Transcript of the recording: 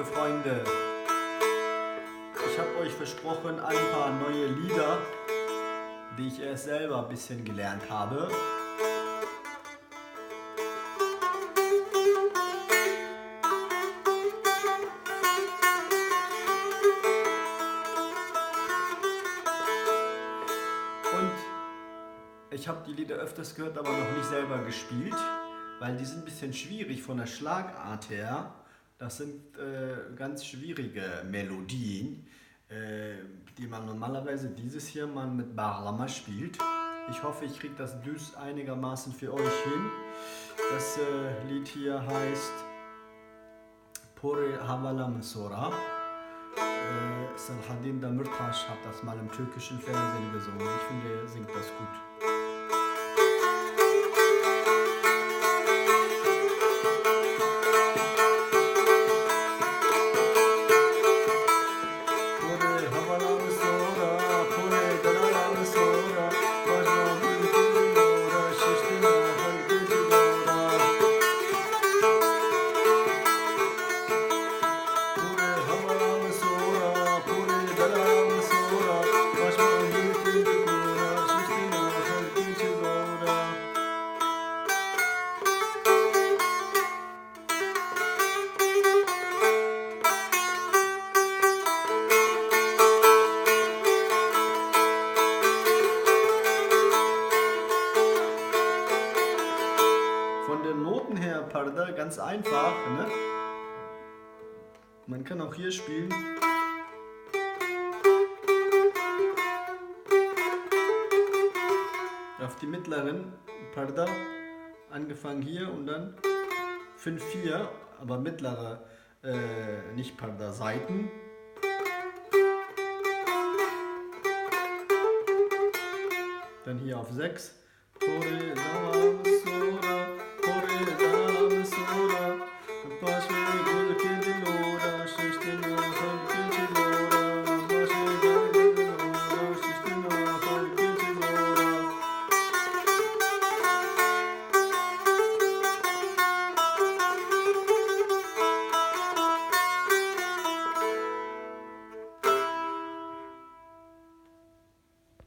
liebe Freunde. Ich habe euch versprochen, ein paar neue Lieder, die ich erst selber ein bisschen gelernt habe. Und ich habe die Lieder öfters gehört, aber noch nicht selber gespielt, weil die sind ein bisschen schwierig von der Schlagart her. Das sind ganz schwierige Melodien, die man normalerweise dieses hier mal mit Bağlama spielt. Ich hoffe, ich kriege das düs einigermaßen für euch hin. Das Lied hier heißt Pore Havalam Sora. Selahattin Demirtaş hat das mal im türkischen Fernsehen gesungen. Ich finde, er singt das gut. Von den Noten her, Parda, ganz einfach, ne? Man kann auch hier spielen. Auf die mittleren Parda, angefangen hier und dann 5-4, aber mittlere, nicht Parda, Saiten. Dann hier auf 6.